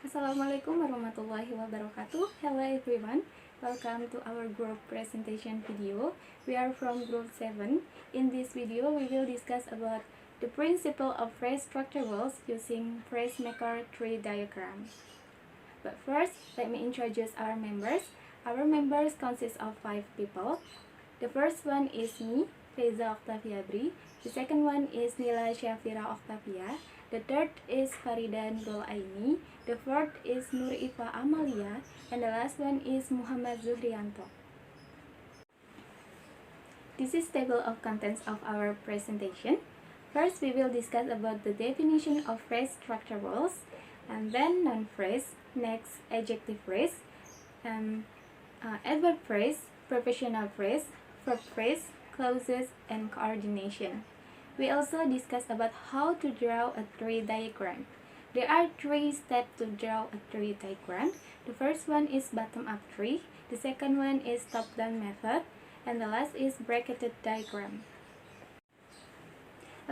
Assalamualaikum warahmatullahi wabarakatuh. Hello everyone, welcome to our group presentation video. We are from group 7. In this video, we will discuss about the principle of phrase structure rules using phrasemaker tree diagram. But first, let me introduce our members. Our members consist of 5 people. The first one is me, Reza Octavia Bri. The second one is Nila Syafira Octavia. The third is Farida Nurul Aini. The fourth is Nur Ifa Amalia. And the last one is Muhammad Zuhrianto. This is table of contents of our presentation. First, we will discuss about the definition of phrase structure rules, and then non-phrase, next adjective phrase, and adverb phrase, prepositional phrase, verb phrase, clauses, and coordination. We also discuss about how to draw a tree diagram. There are 3 steps to draw a tree diagram. The first one is bottom-up tree, the second one is top-down method, and the last is bracketed diagram.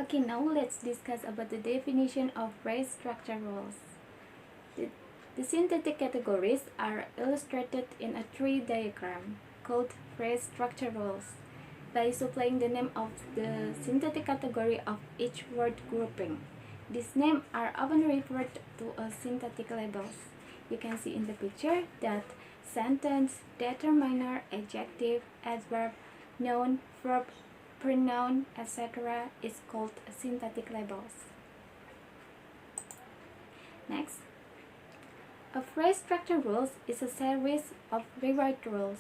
Okay, now let's discuss about the definition of phrase structure rules. The synthetic categories are illustrated in a tree diagram called phrase structure rules by supplying the name of the synthetic category of each word grouping. These names are often referred to as synthetic labels. You can see in the picture that sentence, determiner, adjective, adverb, noun, verb, pronoun, etc. is called synthetic labels. Next, a phrase structure rules is a series of rewrite rules.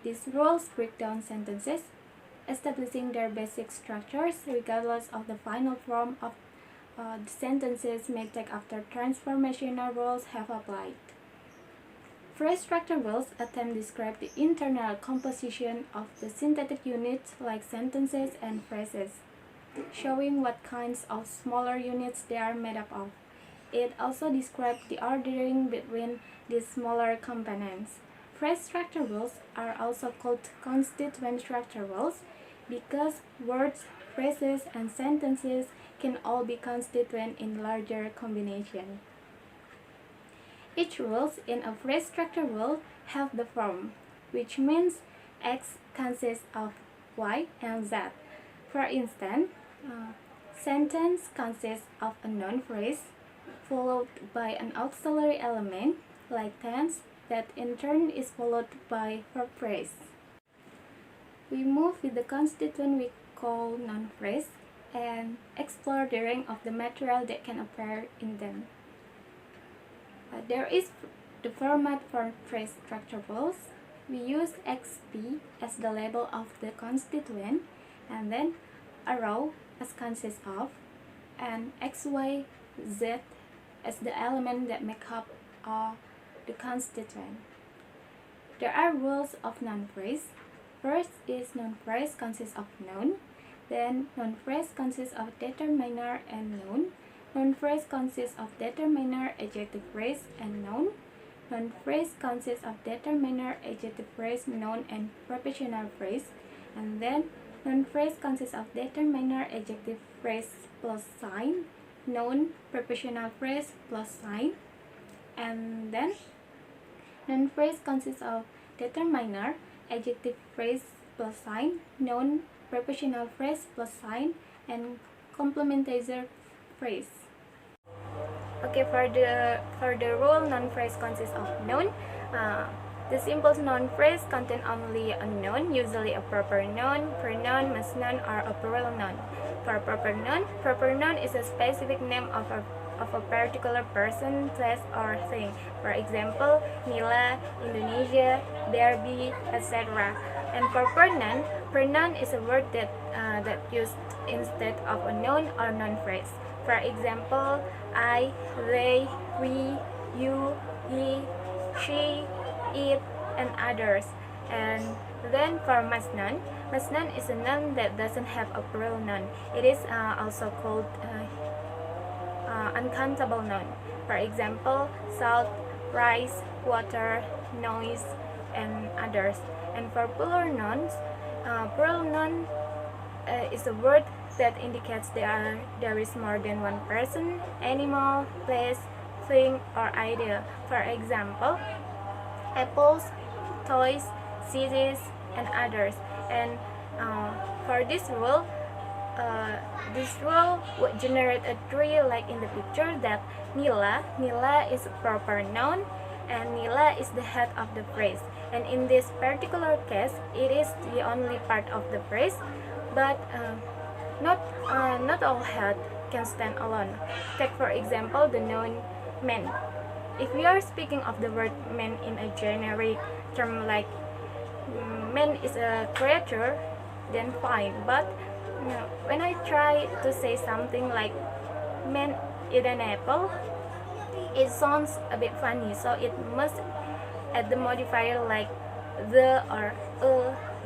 These rules break down sentences, establishing their basic structures regardless of the final form of the sentences may take after transformational rules have applied. Phrase structure rules attempt to describe the internal composition of the synthetic units like sentences and phrases, showing what kinds of smaller units they are made up of. It also describes the ordering between these smaller components. Phrase structure rules are also called constituent structure rules because words, phrases, and sentences can all be constituent in larger combination. Each rules in a phrase structure rule have the form, which means X consists of Y and Z. For instance, sentence consists of a noun phrase followed by an auxiliary element like tense that in turn is followed by verb phrase. We move with the constituent we call noun phrase and explore the range of the material that can appear in them. There is the format for phrase structure rules. We use XP as the label of the constituent, and then a row as consists of, and XYZ as the element that make up the constituent. There are rules of noun phrase. First is noun phrase consists of noun. Then noun phrase consists of determiner and noun. Noun phrase consists of determiner, adjective phrase, and noun. Noun phrase consists of determiner, adjective phrase, noun, and prepositional phrase. And then noun phrase consists of determiner, adjective phrase plus sign, noun, prepositional phrase plus sign. And then noun phrase consists of determiner, adjective phrase plus sign, noun, prepositional phrase plus sign, and complementizer phrase. Okay, for the rule, noun phrase consists of noun. The simple noun phrase contain only a noun, usually a proper noun, pronoun, mass noun, or a plural noun. For proper noun is a specific name of a particular person, place, or thing. For example, Nila, Indonesia, Barbie, etc. And for pronoun is a word that used instead of a noun or noun phrase. For example, I, they, we, you, he, she, it, and others. And then for mass noun is a noun that doesn't have a plural noun. It is also called uncountable noun. For example, salt, rice, water, noise, and others. And for plural nouns is a word that indicates there is more than one person, animal, place, thing, or idea. For example, apples, toys, cities, and others. And for uh, this rule would generate a tree like in the picture that Nila is a proper noun, and Nila is the head of the phrase. And in this particular case, it is the only part of the phrase, but not all head can stand alone. Take for example the noun man. If we are speaking of the word man in a generic term like man is a creature, then fine. But when I try to say something like man eat an apple, it sounds a bit funny. So it must add the modifier like the or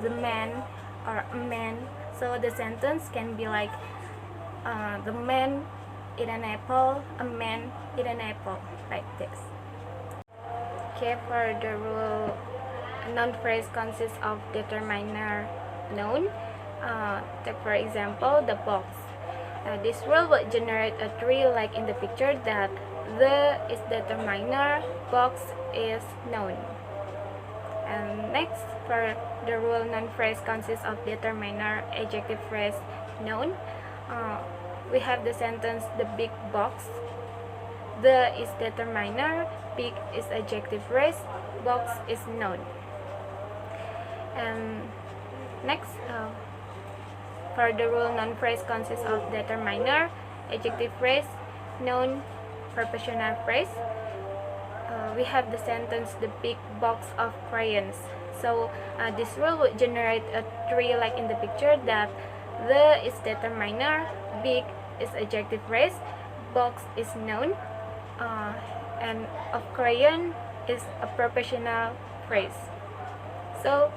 the man or a man. So the sentence can be like the man eat an apple, a man eat an apple, like this. Okay, for the rule, a noun phrase consists of determiner noun. Take for example the box. This rule would generate a tree like in the picture that the is determiner, box is noun. And next, for the rule, noun phrase consists of determiner, adjective phrase, noun. We have the sentence the big box. The is determiner, big is adjective phrase, box is noun. And next, for the rule, noun phrase consists of determiner, adjective phrase, noun, prepositional phrase. We have the sentence the big box of crayons. So this rule would generate a tree like in the picture that the is determiner, big is adjective phrase, box is noun, and of crayon is a prepositional phrase. So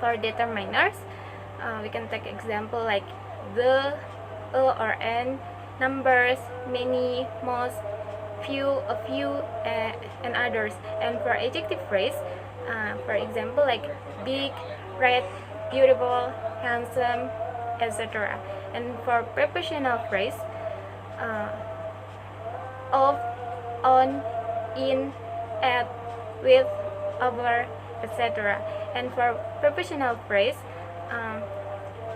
for determiners, we can take example like the, or an, numbers, many, most, few, a few, and others. And for adjective phrase, for example like big, red, beautiful, handsome, etc. And for prepositional phrase, of, on, in, at, with, over, etc. And for prepositional phrase,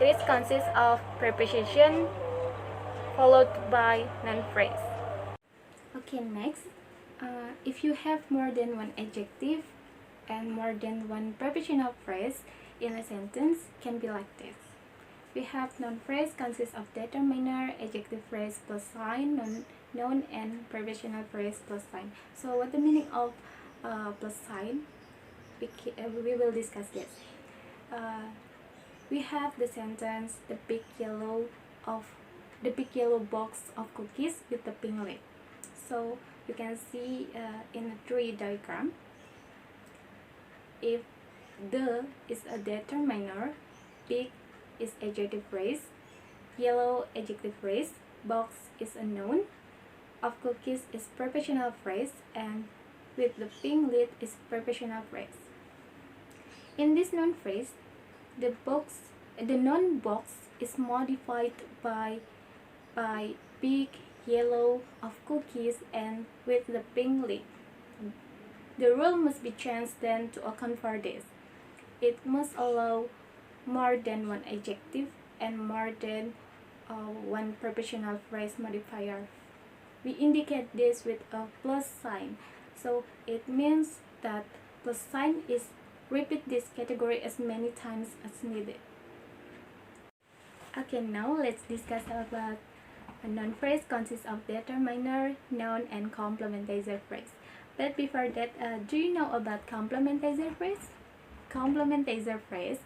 it consists of preposition followed by noun phrase. Okay, next, if you have more than one adjective and more than one prepositional phrase in a sentence, can be like this. We have noun phrase consists of determiner, adjective phrase plus sign, noun, and prepositional phrase plus sign. So what the meaning of plus sign? We will discuss this. We have the sentence the big yellow box of cookies with the pink lid. So you can see in a tree diagram, if the is a determiner, big is adjective phrase, yellow adjective phrase, box is a noun, of cookies is prepositional phrase, and with the pink lid is prepositional phrase. In this noun phrase, the noun box is modified by big yellow of cookies and with the pink lid. The rule must be changed then to account for this. It must allow more than one adjective and more than one prepositional phrase modifier. We indicate this with a plus sign. So it means that plus sign is repeat this category as many times as needed. Okay, now let's discuss about a noun phrase consists of determiner, noun, and complementizer phrase. But before that, do you know about complementizer phrase? Complementizer phrase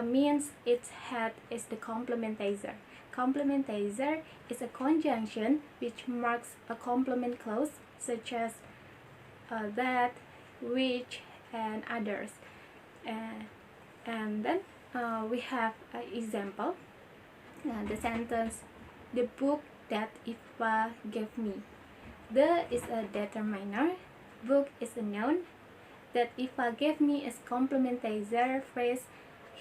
means its head is the complementizer. Complementizer is a conjunction which marks a complement clause such as that, which, and others. And then we have an example. The sentence, the book that Ifa gave me. The is a determiner, book is a noun, that Ifa gave me is complementizer phrase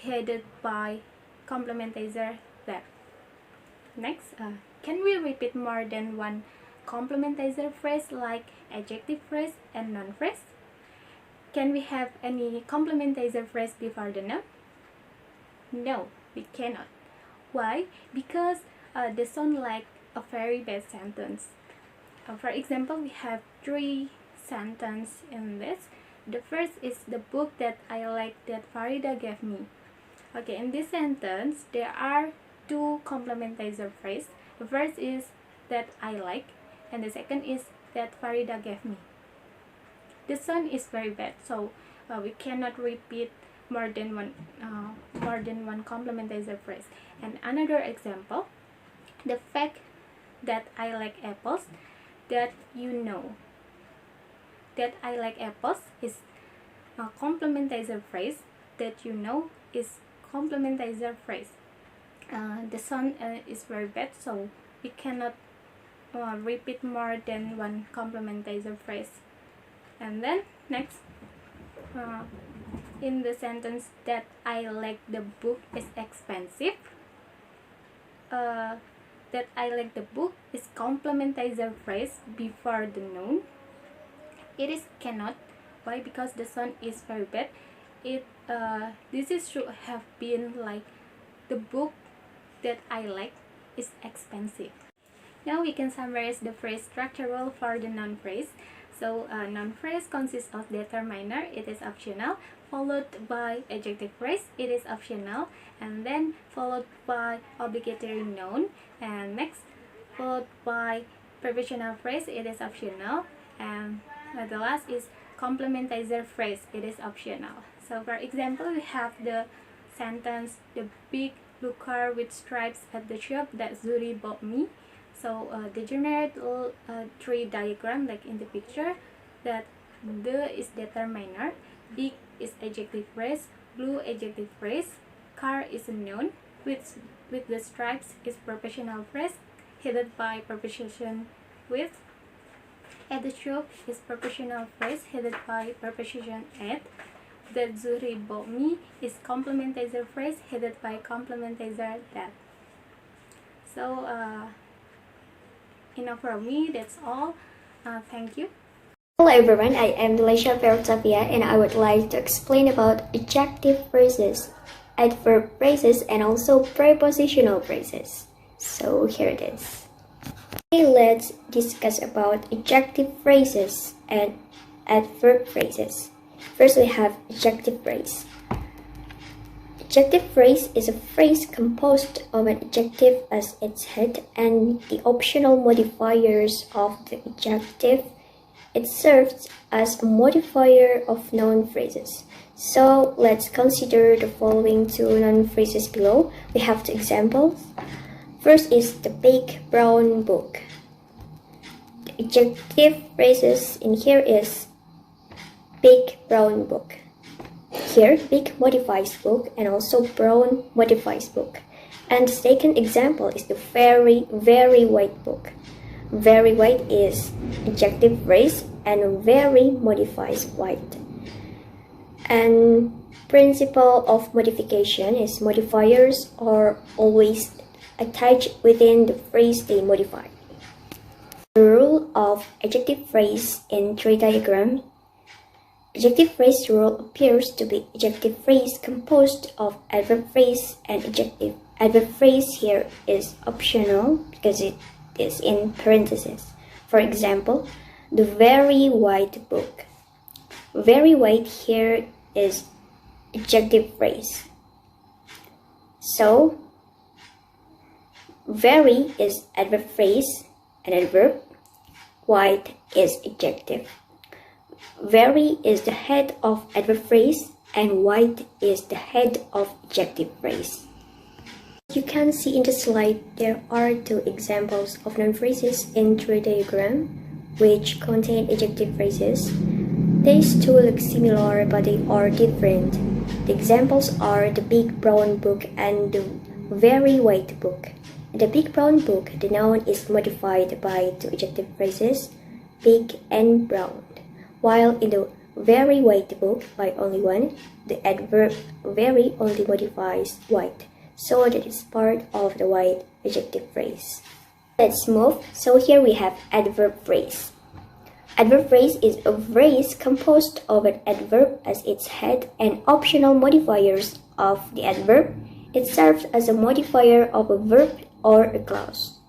headed by complementizer that. Next, can we repeat more than one complementizer phrase like adjective phrase and noun phrase? Can we have any complementizer phrase before the noun? No, we cannot. Why? Because they sound like a very bad sentence. For example, we have 3 sentences in this. The first is the book that I like that Farida gave me. Okay, in this sentence, there are 2 complementizer phrases. The first is that I like, and the second is that Farida gave me. The sound is very bad, so we cannot repeat more than one complementizer phrase. And another example, the fact that I like apples, that you know. That I like apples is a complementizer phrase. That you know is complementizer phrase. The sound is very bad, so we cannot repeat more than one complementizer phrase. And then next, in the sentence that I like the book is expensive, that I like the book is complementizer phrase before the noun. It is cannot. Why? Because the sound is very bad. This should have been like the book that I like is expensive. Now we can summarize the phrase structure rule for the noun phrase. So noun phrase consists of determiner, it is optional, followed by adjective phrase, it is optional, and then followed by obligatory noun, and next followed by prepositional phrase, it is optional, and the last is complementizer phrase, it is optional. So for example, we have the sentence, the big blue car with stripes at the shop that Zuri bought me. So they generate 3 diagram like in the picture, that the is determiner, big is adjective phrase, blue adjective phrase, car is a noun, with the stripes is prepositional phrase headed by preposition with, at the shop is prepositional phrase headed by preposition at, that Zuri bought me is complementizer phrase headed by complementizer that. So enough from me, that's all. Thank you. Hello everyone, I am Delisha Perotavia and I would like to explain about adjective phrases, adverb phrases, and also prepositional phrases. So here it is. Okay, let's discuss about adjective phrases and adverb phrases. First we have adjective phrase. Adjective phrase is a phrase composed of an adjective as its head and the optional modifiers of the adjective. It serves as a modifier of noun phrases. So let's consider the following 2 noun phrases below. We have 2 examples. First is the big brown book. The adjective phrases in here is big brown book. Here, big modifies book and also brown modifies book. And the second example is the very, very white book. Very white is adjective phrase and very modifies white. And principle of modification is modifiers are always attached within the phrase they modify. The rule of adjective phrase in tree diagram. Adjective phrase rule appears to be adjective phrase composed of adverb phrase and adjective. Adverb phrase here is optional because it is in parentheses. For example, the very white book. Very white here is adjective phrase. So, very is adverb phrase and adverb. White is adjective. Very is the head of adverb phrase and white is the head of adjective phrase. You can see in the slide there are 2 examples of noun phrases in tree diagram which contain adjective phrases. These 2 look similar but they are different. The examples are the big brown book and the very white book. In the big brown book, the noun is modified by 2 adjective phrases, big and brown. While in the very white book, by only 1, the adverb very only modifies white, so that is part of the white adjective phrase. Let's move. So here we have adverb phrase. Adverb phrase is a phrase composed of an adverb as its head and optional modifiers of the adverb. It serves as a modifier of a verb or a clause.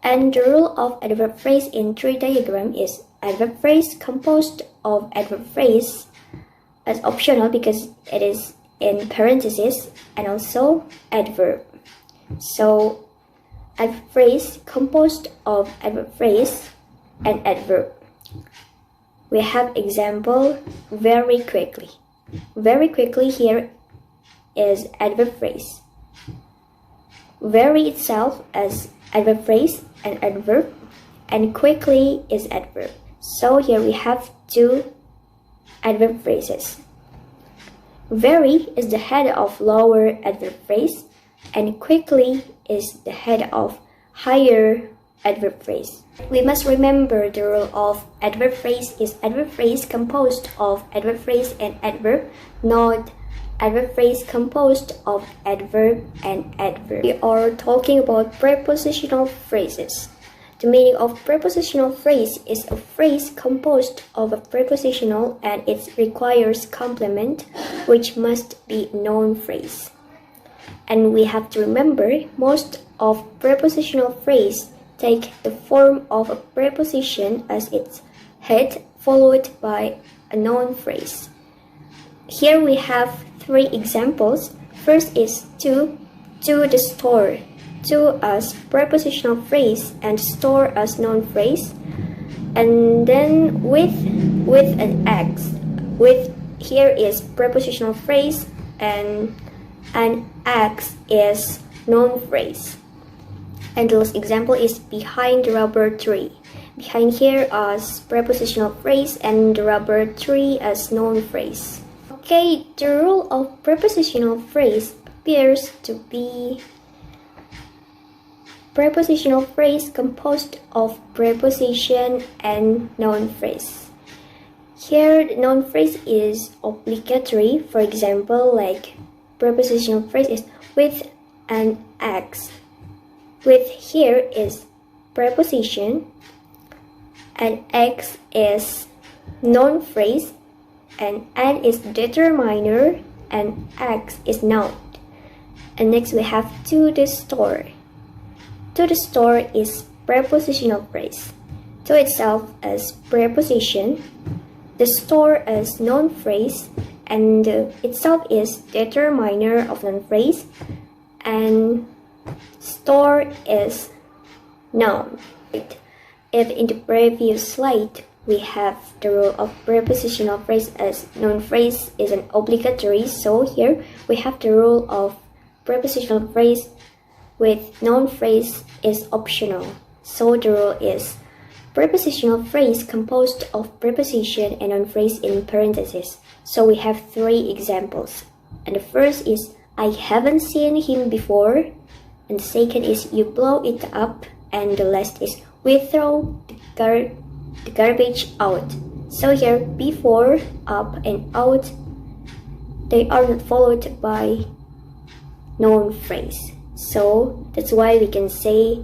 And the rule of adverb phrase in tree diagram is adverb phrase composed of adverb phrase as optional because it is in parentheses, and also adverb. So adverb phrase composed of adverb phrase and adverb. We have example very quickly. Very quickly here is adverb phrase. Very itself as adverb phrase and adverb, and quickly is adverb. So here we have two adverb phrases. Very is the head of lower adverb phrase, and quickly is the head of higher adverb phrase. We must remember the rule of adverb phrase is adverb phrase composed of adverb phrase and adverb, not adverb phrase composed of adverb and adverb. We are talking about prepositional phrases. The meaning of prepositional phrase is a phrase composed of a prepositional and it requires complement, which must be noun phrase. And we have to remember most of prepositional phrase take the form of a preposition as its head followed by a noun phrase. Here we have three examples. First is to the store. To as prepositional phrase and store as noun phrase. And then with an X. With here is prepositional phrase and an X is noun phrase. And the last example is behind the rubber tree. Behind here as prepositional phrase and the rubber tree as noun phrase. Okay, the rule of prepositional phrase appears to be prepositional phrase composed of preposition and noun phrase. Here, the noun phrase is obligatory. For example, like prepositional phrase is with an X. With here is preposition and X is noun phrase and N is determiner and X is noun. And next we have to the store. To the store is prepositional phrase. To itself as preposition, the store as noun phrase, and itself is determiner of noun phrase, and store is noun. If in the previous slide we have the rule of prepositional phrase as noun phrase is an obligatory, so here we have the rule of prepositional phrase with noun phrase is optional. So the rule is prepositional phrase composed of preposition and noun phrase in parentheses. So we have three examples. And the first is I haven't seen him before. And the second is you blow it up. And the last is we throw the garbage out. So here before, up and out, they are not followed by noun phrase. So that's why we can say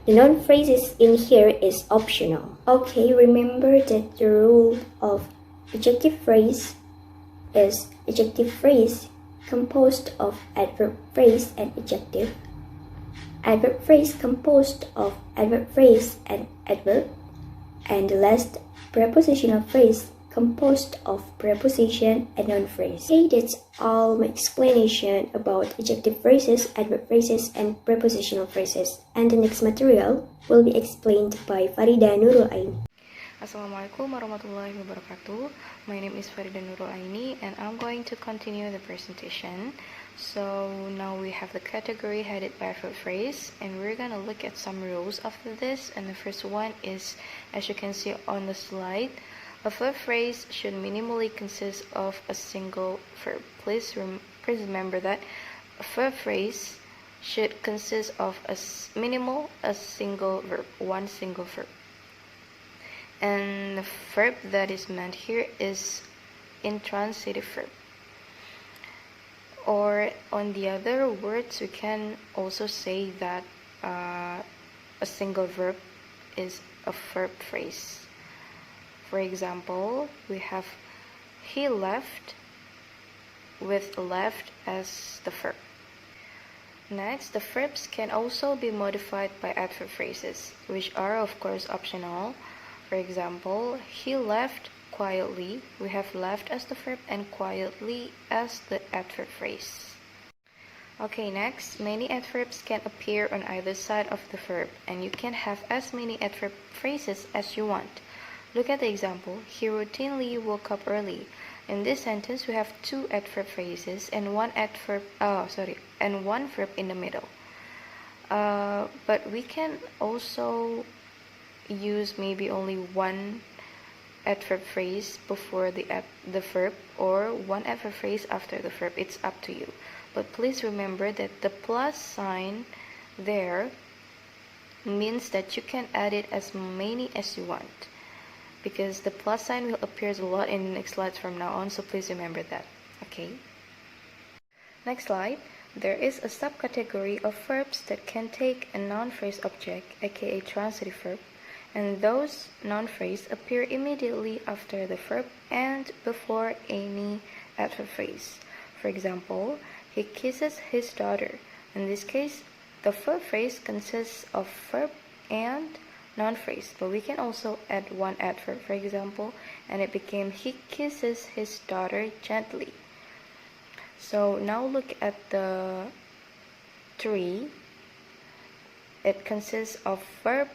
the noun phrases in here is optional. Okay, remember that the rule of adjective phrase is adjective phrase composed of adverb phrase and adjective. Adverb phrase composed of adverb phrase and adverb. And the last prepositional phrase composed of preposition and noun phrase. Okay, that's all my explanation about adjective phrases, adverb phrases, and prepositional phrases. And the next material will be explained by Farida Nurul Aini. Assalamualaikum warahmatullahi wabarakatuh. My name is Farida Nurul Aini and I'm going to continue the presentation. So now we have the category headed by adverb phrase and we're gonna look at some rules after this. And the first one is, as you can see on the slide, a verb phrase should minimally consist of a single verb. Please remember that a verb phrase should consist of a single verb, one single verb. And the verb that is meant here is intransitive verb. Or on the other words, we can also say that a single verb is a verb phrase. For example, we have he left with left as the verb. Next, the verbs can also be modified by adverb phrases, which are of course optional. For example, he left quietly. We have left as the verb and quietly as the adverb phrase. Okay, next, many adverbs can appear on either side of the verb, and you can have as many adverb phrases as you want. Look at the example. He routinely woke up early. In this sentence, we have two adverb phrases and one verb in the middle. But we can also use maybe only one adverb phrase before the verb, or one adverb phrase after the verb. It's up to you. But please remember that the plus sign there means that you can add it as many as you want, because the plus sign will appear a lot in the next slides from now on, so please remember that. Okay. Next slide. There is a subcategory of verbs that can take a noun phrase object, aka transitive verb, and those noun phrase appear immediately after the verb and before any adverb phrase. For example, he kisses his daughter. In this case, the verb phrase consists of verb and noun phrase, but we can also add one adverb, for example, and it became he kisses his daughter gently. So now look at the tree. It consists of verb,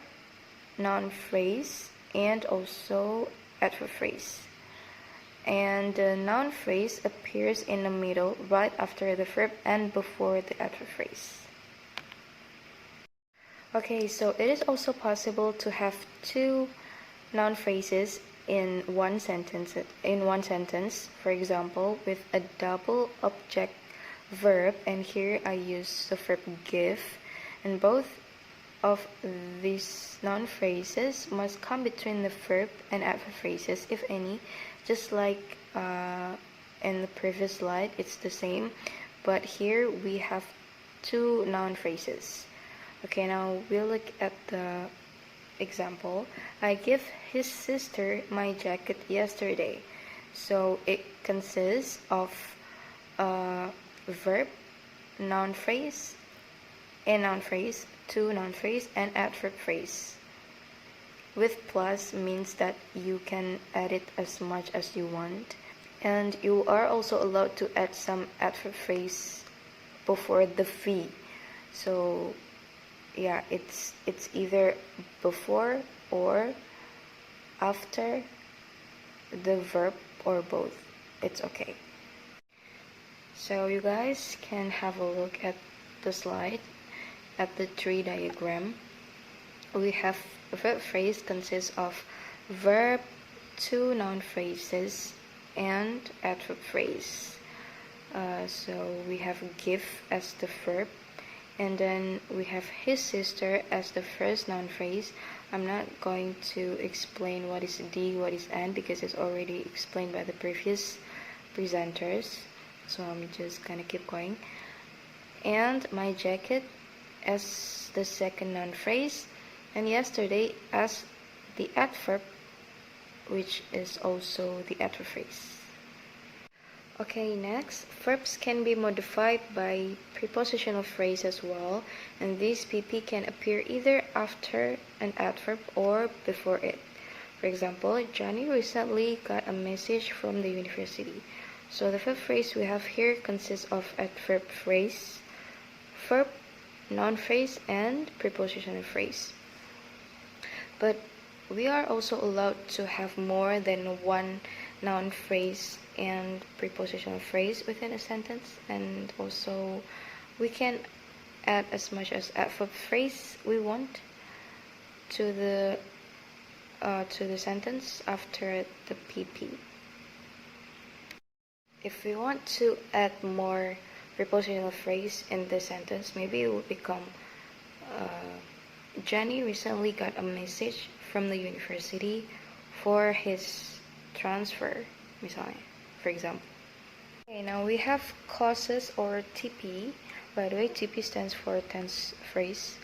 noun phrase, and also adverb phrase. And the noun phrase appears in the middle, right after the verb and before the adverb phrase. Okay, so it is also possible to have two noun phrases in one sentence. For example, with a double object verb, and here I use the verb give, and both of these noun phrases must come between the verb and adverb phrases, if any, just like in the previous slide. It's the same, but here we have two noun phrases. Okay, now we'll look at the example. I gave his sister my jacket yesterday. So it consists of verb, noun phrase, a noun phrase, two noun phrase, and adverb phrase. With plus means that you can add it as much as you want, and you are also allowed to add some adverb phrase before the V. So yeah, it's either before or after the verb, or both. It's okay. So you guys can have a look at the slide, at the tree diagram. We have a verb phrase consists of verb, two noun phrases, and adverb phrase. So we have give as the verb, and then we have his sister as the first noun phrase. I'm not going to explain what is D, what is N, because it's already explained by the previous presenters. So I'm just gonna keep going. And my jacket as the second noun phrase, and yesterday as the adverb, which is also the adverb phrase. Okay, next, verbs can be modified by prepositional phrase as well, and this PP can appear either after an adverb or before it. For example, Johnny recently got a message from the university. So the verb phrase we have here consists of adverb phrase, verb, noun phrase, and prepositional phrase. But we are also allowed to have more than one noun phrase and prepositional phrase within a sentence, and also we can add as much as adverb phrase we want to the sentence after the PP. If we want to add more prepositional phrase in the sentence, maybe it would become Johnny recently got a message from the university for his transfer, misalnya, for example. Okay, now we have clauses or TP. By the way, TP stands for tense phrase.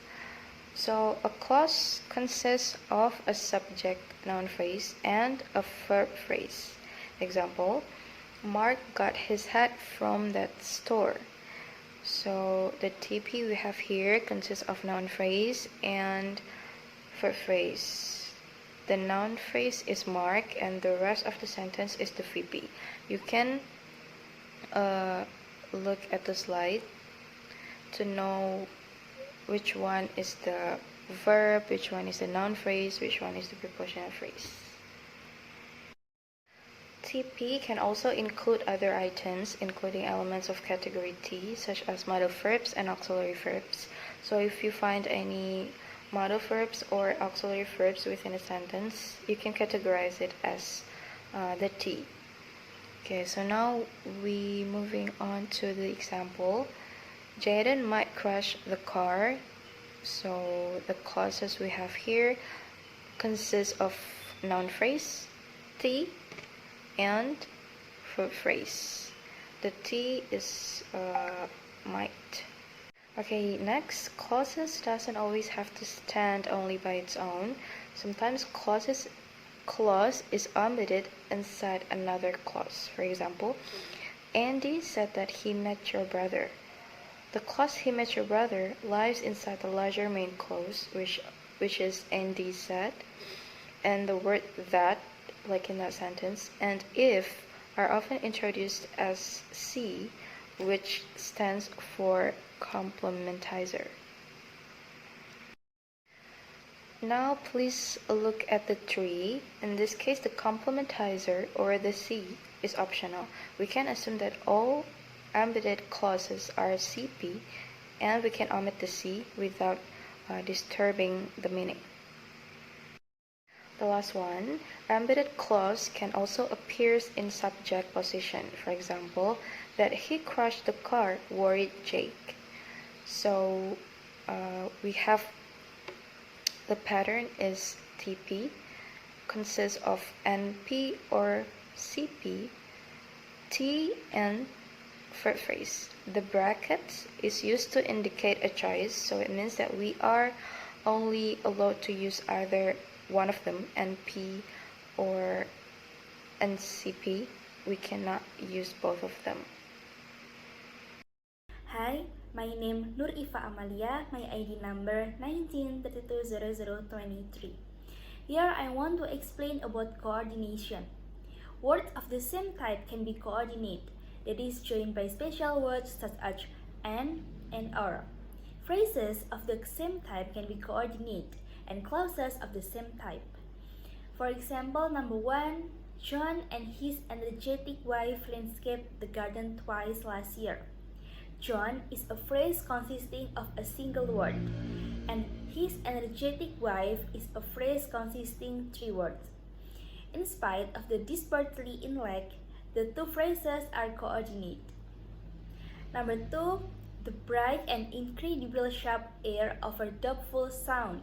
So a clause consists of a subject noun phrase and a verb phrase. Example, Mark got his hat from that store. So the TP we have here consists of noun phrase and verb phrase. The noun phrase is Mark and the rest of the sentence is the VP. You can look at the slide to know which one is the verb, which one is the noun phrase, which one is the prepositional phrase. TP can also include other items, including elements of category T, such as modal verbs and auxiliary verbs. So if you find any modal verbs or auxiliary verbs within a sentence, you can categorize it as the T. Okay, so now we moving on to the example. Jaden might crash the car. So the clauses we have here consist of noun phrase, T, and verb phrase. The T is might. Okay, next, clauses doesn't always have to stand only by its own. Sometimes clause is embedded inside another clause. For example, Andy said that he met your brother. The clause he met your brother lies inside the larger main clause, which is Andy said, and the word that, like in that sentence, and if are often introduced as C, which stands for complementizer. Now please look at the tree. In this case, the complementizer or the C is optional. We can assume that all embedded clauses are CP, and we can omit the C without disturbing the meaning. The last one, embedded clause can also appear in subject position. For example, that he crashed the car worried Jake. So we have the pattern is TP, consists of NP or CP, T, and verb phrase. The bracket is used to indicate a choice, so it means that we are only allowed to use either one of them, NP or NCP. We cannot use both of them. Hi, my name Nur Iva Amalia, my ID number 19320023. Here I want to explain about coordination. Words of the same type can be coordinated, that is joined by special words such as and or. Phrases of the same type can be coordinated, and clauses of the same type. For example, number 1, John and his energetic wife landscaped the garden twice last year. John is a phrase consisting of a single word, and his energetic wife is a phrase consisting 3 words. In spite of the disparity in length, the two phrases are coordinated. Number 2, the bright and incredible sharp air of a doubtful sound.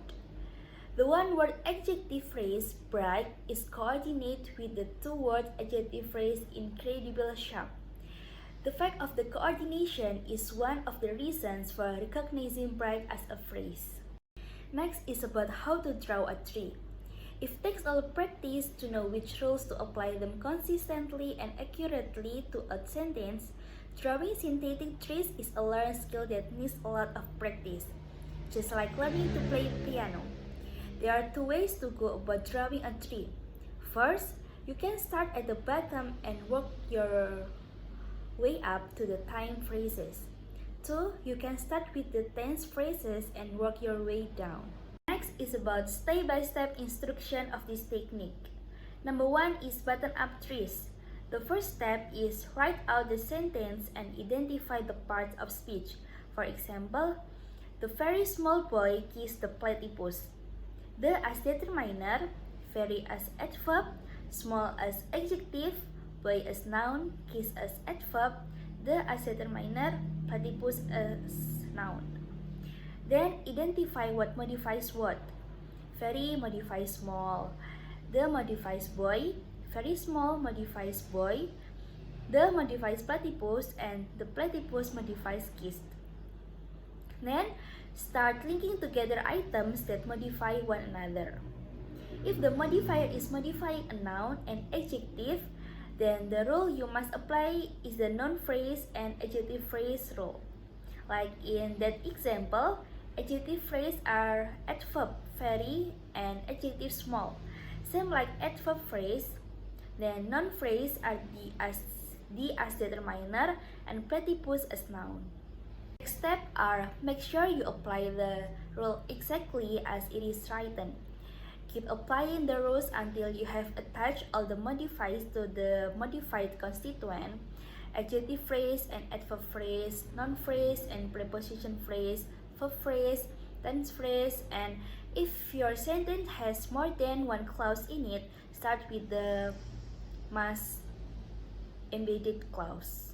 The one-word adjective phrase bright is coordinated with the two-word adjective phrase incredible sharp. The fact of the coordination is one of the reasons for recognizing bright as a phrase. Next is about how to draw a tree. It takes a practice to know which rules to apply them consistently and accurately to a sentence. Drawing synthetic trees is a learned skill that needs a lot of practice, just like learning to play piano. There are 2 ways to go about drawing a tree. First, you can start at the bottom and work your way up to the time phrases. 2, you can start with the tense phrases and work your way down. Next is about step-by-step instruction of this technique. Number 1 is button-up trees. The first step is write out the sentence and identify the parts of speech. For example, the very small boy kissed the platypus. The as determiner, very as adverb, small as adjective, boy as noun, kiss as adverb, the as determiner, platypus as noun. Then identify what modifies what. Very modifies small. The modifies boy. Very small modifies boy. The modifies platypus, and the platypus modifies kissed. Then Start linking together items that modify one another. If the modifier is modifying a noun and adjective, then the rule you must apply is the noun phrase and adjective phrase rule. Like in that example, adjective phrase are adverb very and adjective small. Same like adverb phrase, then noun phrase are the as determiner and platypus as noun. Next step are make sure you apply the rule exactly as it is written. Keep applying the rules until you have attached all the modifiers to the modified constituent, adjective phrase and adverb phrase, noun phrase and preposition phrase, verb phrase, tense phrase, and if your sentence has more than one clause in it, start with the must embedded clause.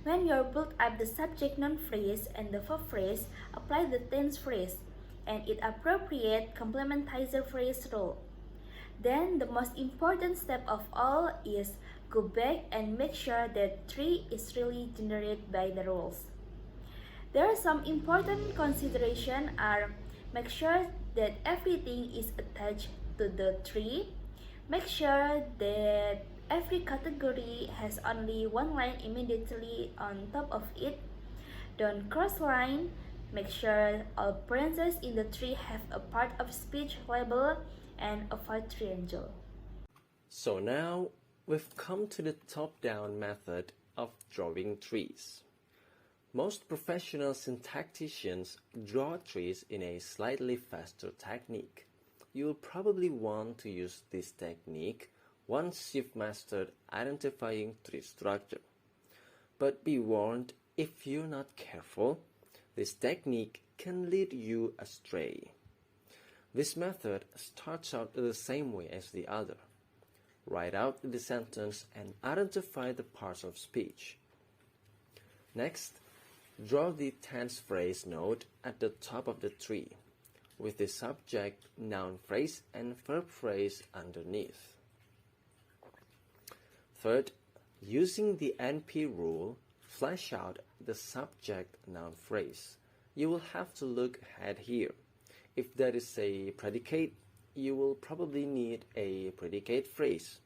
When you build up the subject noun phrase and the verb phrase, apply the tense phrase and its appropriate complementizer phrase rule. Then the most important step of all is go back and make sure that tree is really generated by the rules. There are some important considerations are make sure that everything is attached to the tree, make sure that every category has only one line immediately on top of it, don't cross line, make sure all branches in the tree have a part of speech label, and avoid triangle. So now we've come to the top-down method of drawing trees. Most professional syntacticians draw trees in a slightly faster technique. You'll probably want to use this technique once you've mastered identifying tree structure. But be warned, if you're not careful, this technique can lead you astray. This method starts out the same way as the other. Write out the sentence and identify the parts of speech. Next, draw the tense phrase node at the top of the tree, with the subject, noun phrase, and verb phrase underneath. Third, using the NP rule, flesh out the subject, noun phrase. You will have to look ahead here. If that is a predicate, you will probably need a predicate phrase.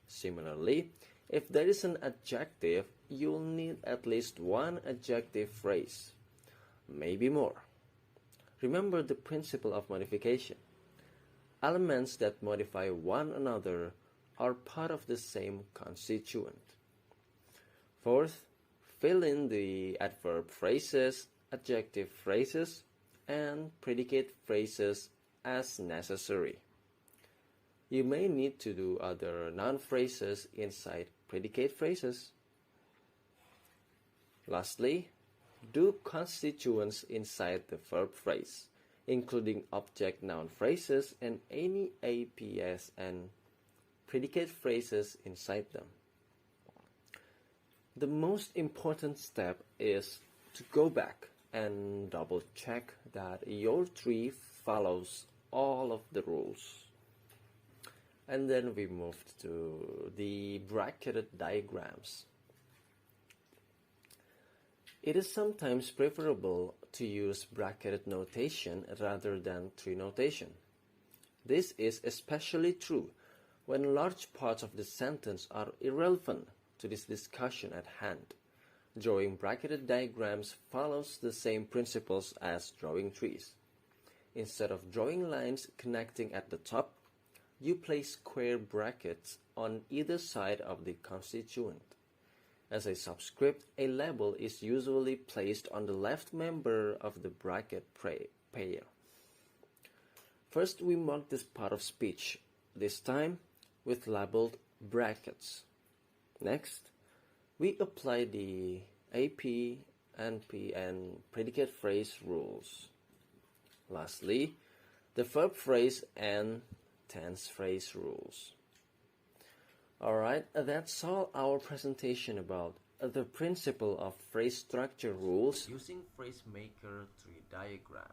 Similarly, if there is an adjective, you will need at least one adjective phrase, maybe more. Remember the principle of modification. Elements that modify one another are part of the same constituent. Fourth, fill in the adverb phrases, adjective phrases, and predicate phrases as necessary. You may need to do other noun phrases inside predicate phrases. Lastly, do constituents inside the verb phrase, including object noun phrases and any APS and predicate phrases inside them. The most important step is to go back and double check that your tree follows all of the rules. And then we moved to the bracketed diagrams. It is sometimes preferable to use bracketed notation rather than tree notation. This is especially true when large parts of the sentence are irrelevant to this discussion at hand. Drawing bracketed diagrams follows the same principles as drawing trees. Instead of drawing lines connecting at the top, you place square brackets on either side of the constituent. As a subscript, a label is usually placed on the left member of the bracket pair. First, we mark this part of speech, this time with labeled brackets. Next, we apply the AP, NP, and predicate phrase rules. Lastly, the verb phrase and tense phrase rules. Alright, that's all our presentation about the principle of phrase structure rules using phrase maker tree diagram.